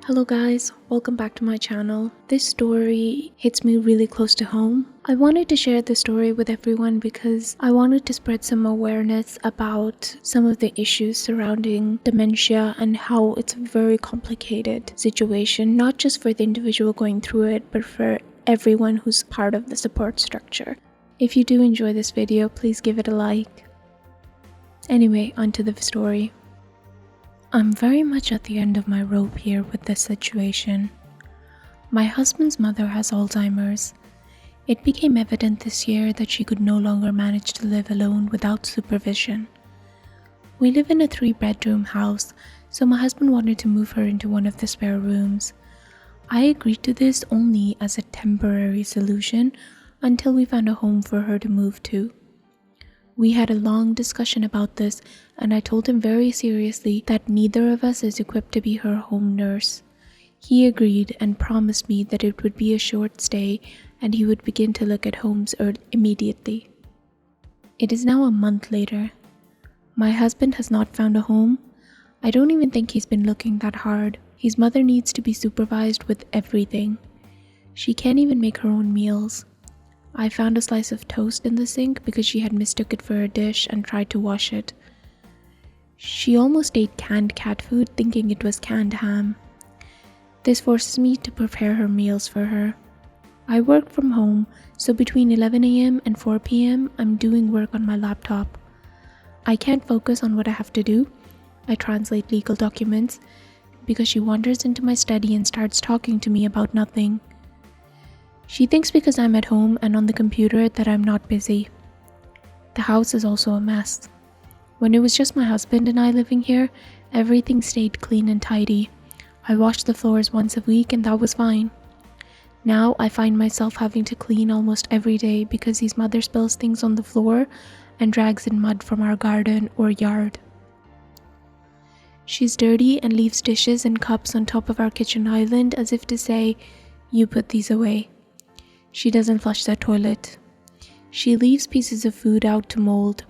Hello guys, welcome back to my channel. This story hits me really close to home. I wanted to share this story with everyone because I wanted to spread some awareness about some of the issues surrounding dementia and how it's a very complicated situation, not just for the individual going through it, but for everyone who's part of the support structure. If you do enjoy this video, please give it a like. Anyway, onto the story. I'm very much at the end of my rope here with this situation. My husband's mother has Alzheimer's. It became evident this year that she could no longer manage to live alone without supervision. We live in a 3-bedroom house, so my husband wanted to move her into one of the spare rooms. I agreed to this only as a temporary solution until we found a home for her to move to. We had a long discussion about this, and I told him very seriously that neither of us is equipped to be her home nurse. He agreed and promised me that it would be a short stay and he would begin to look at homes immediately. It is now a month later. My husband has not found a home. I don't even think he's been looking that hard. His mother needs to be supervised with everything. She can't even make her own meals. I found a slice of toast in the sink because she had mistook it for a dish and tried to wash it. She almost ate canned cat food thinking it was canned ham. This forces me to prepare her meals for her. I work from home, so between 11 a.m. and 4 p.m. I'm doing work on my laptop. I can't focus on what I have to do. I translate legal documents because she wanders into my study and starts talking to me about nothing. She thinks because I'm at home and on the computer that I'm not busy. The house is also a mess. When it was just my husband and I living here, everything stayed clean and tidy. I washed the floors once a week and that was fine. Now I find myself having to clean almost every day because his mother spills things on the floor and drags in mud from our garden or yard. She's dirty and leaves dishes and cups on top of our kitchen island as if to say, "You put these away." She doesn't flush the toilet. She leaves pieces of food out to mold.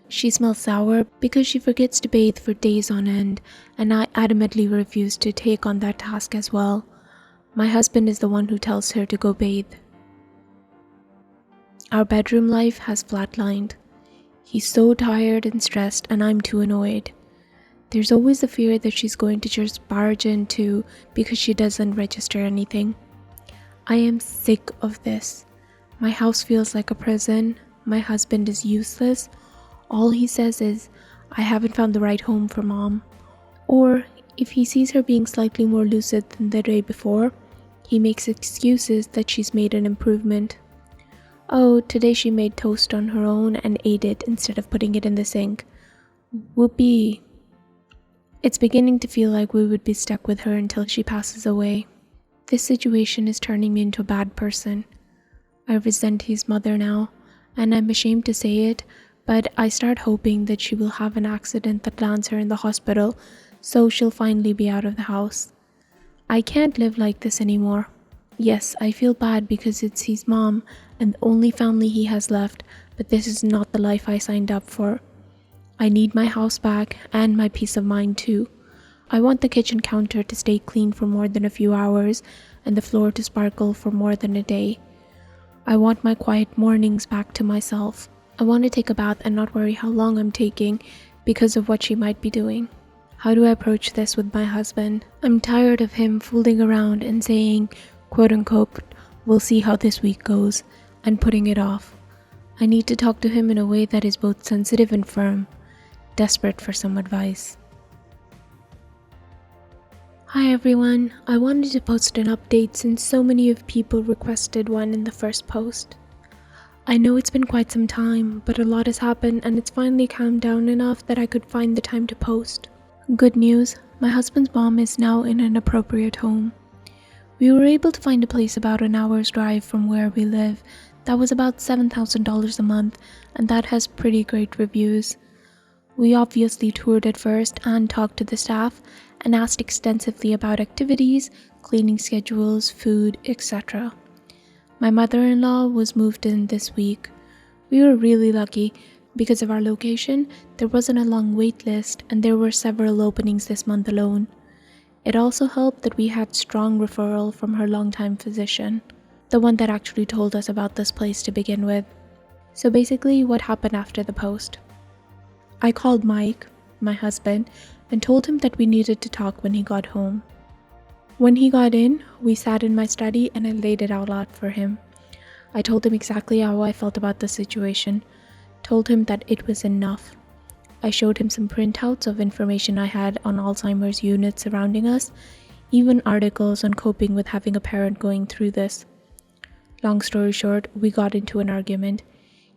She smells sour because she forgets to bathe for days on end, and I adamantly refuse to take on that task as well. My husband is the one who tells her to go bathe. Our bedroom life has flatlined. He's so tired and stressed, and I'm too annoyed. There's always the fear that she's going to just barge in too because she doesn't register anything. I am sick of this. My house feels like a prison. My husband is useless. All he says is, "I haven't found the right home for mom." Or, if he sees her being slightly more lucid than the day before, he makes excuses that she's made an improvement. Oh, today she made toast on her own and ate it instead of putting it in the sink. Whoopee. It's beginning to feel like we would be stuck with her until she passes away. This situation is turning me into a bad person. I resent his mother now, and I'm ashamed to say it, but I start hoping that she will have an accident that lands her in the hospital, so she'll finally be out of the house. I can't live like this anymore. Yes, I feel bad because it's his mom and the only family he has left, but this is not the life I signed up for. I need my house back and my peace of mind too. I want the kitchen counter to stay clean for more than a few hours and the floor to sparkle for more than a day. I want my quiet mornings back to myself. I want to take a bath and not worry how long I'm taking because of what she might be doing. How do I approach this with my husband? I'm tired of him fooling around and saying, quote unquote, "We'll see how this week goes," and putting it off. I need to talk to him in a way that is both sensitive and firm. Desperate for some advice. Hi everyone, I wanted to post an update since so many of people requested one in the first post. I know it's been quite some time, but a lot has happened and it's finally calmed down enough that I could find the time to post. Good news, my husband's mom is now in an appropriate home. We were able to find a place about an hour's drive from where we live that was about $7,000 a month, and that has pretty great reviews. We obviously toured it first and talked to the staff and asked extensively about activities, cleaning schedules, food, etc. My mother-in-law was moved in this week. We were really lucky because of our location. There wasn't a long wait list and there were several openings this month alone. It also helped that we had strong referral from her longtime physician, the one that actually told us about this place to begin with. So basically, what happened after the post? I called Mike, my husband, and told him that we needed to talk when he got home. When he got in, we sat in my study and I laid it out loud for him. I told him exactly how I felt about the situation, told him that it was enough. I showed him some printouts of information I had on Alzheimer's units surrounding us, even articles on coping with having a parent going through this. Long story short, we got into an argument.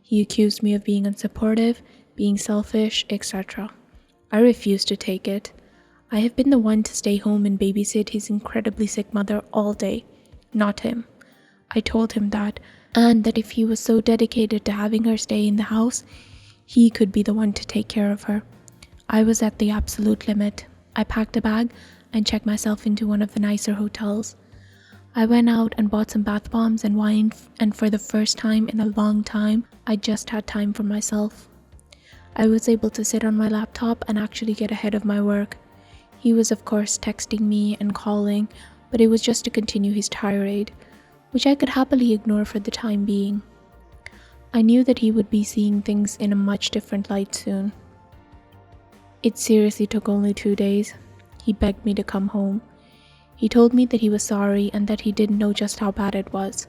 He accused me of being unsupportive, being selfish, etc. I refused to take it. I have been the one to stay home and babysit his incredibly sick mother all day, not him. I told him that, and that if he was so dedicated to having her stay in the house, he could be the one to take care of her. I was at the absolute limit. I packed a bag and checked myself into one of the nicer hotels. I went out and bought some bath bombs and wine, and for the first time in a long time, I just had time for myself. I was able to sit on my laptop and actually get ahead of my work. He was of course texting me and calling, but it was just to continue his tirade, which I could happily ignore for the time being. I knew that he would be seeing things in a much different light soon. It seriously took only 2 days. He begged me to come home. He told me that he was sorry and that he didn't know just how bad it was.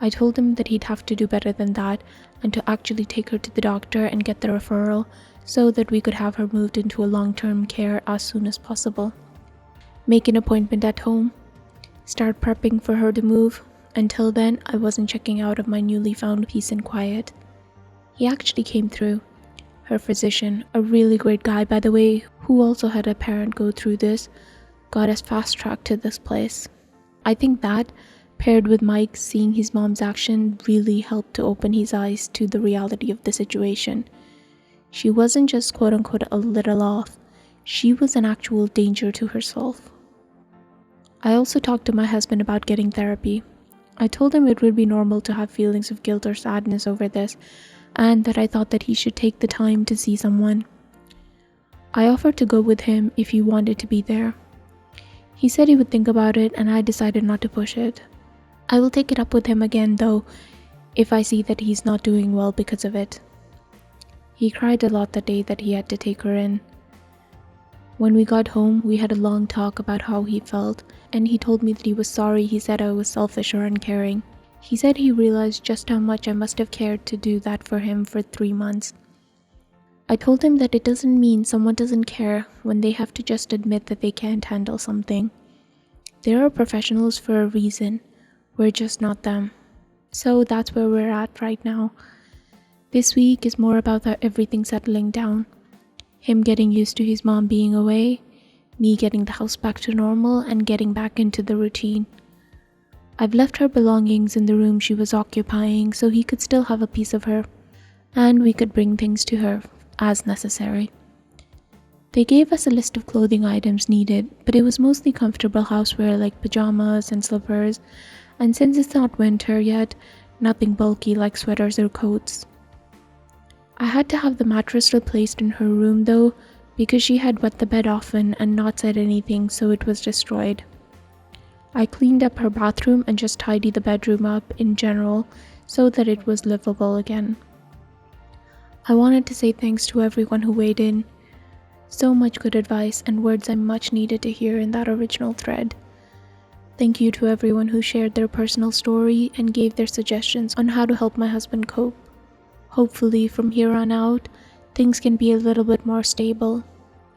I told him that he'd have to do better than that and to actually take her to the doctor and get the referral so that we could have her moved into a long-term care as soon as possible. Make an appointment at home. Start prepping for her to move. Until then, I wasn't checking out of my newly found peace and quiet. He actually came through. Her physician, a really great guy by the way, who also had a parent go through this, got us fast-tracked to this place. I think that, paired with Mike seeing his mom's action, really helped to open his eyes to the reality of the situation. She wasn't just quote-unquote a little off, she was an actual danger to herself. I also talked to my husband about getting therapy. I told him it would be normal to have feelings of guilt or sadness over this, and that I thought that he should take the time to see someone. I offered to go with him if he wanted to be there. He said he would think about it, and I decided not to push it. I will take it up with him again though, if I see that he's not doing well because of it. He cried a lot that day that he had to take her in. When we got home, we had a long talk about how he felt, and he told me that he was sorry he said I was selfish or uncaring. He said he realized just how much I must have cared to do that for him for 3 months. I told him that it doesn't mean someone doesn't care when they have to just admit that they can't handle something. There are professionals for a reason, we're just not them. So that's where we're at right now. This week is more about everything settling down. Him getting used to his mom being away, me getting the house back to normal and getting back into the routine. I've left her belongings in the room she was occupying so he could still have a piece of her, and we could bring things to her as necessary. They gave us a list of clothing items needed, but it was mostly comfortable houseware like pajamas and slippers, and since it's not winter yet, nothing bulky like sweaters or coats. I had to have the mattress replaced in her room though, because she had wet the bed often and not said anything, so it was destroyed. I cleaned up her bathroom and just tidied the bedroom up in general so that it was livable again. I wanted to say thanks to everyone who weighed in. So much good advice and words I much needed to hear in that original thread. Thank you to everyone who shared their personal story and gave their suggestions on how to help my husband cope. Hopefully, from here on out, things can be a little bit more stable.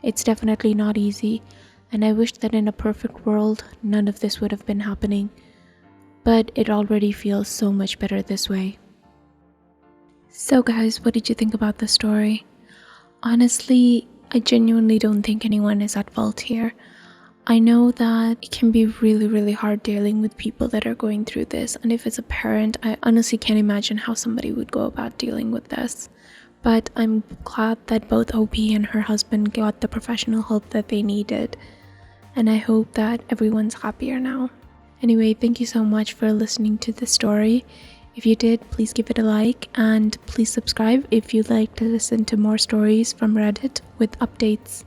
It's definitely not easy, and I wish that in a perfect world, none of this would have been happening. But it already feels so much better this way. So guys, what did you think about the story? Honestly, I genuinely don't think anyone is at fault here. I know that it can be really hard dealing with people that are going through this, and if it's a parent, I honestly can't imagine how somebody would go about dealing with this. But I'm glad that both OP and her husband got the professional help that they needed, and I hope that everyone's happier now. Anyway, thank you so much for listening to this story. If you did, please give it a like, and please subscribe if you'd like to listen to more stories from Reddit with updates.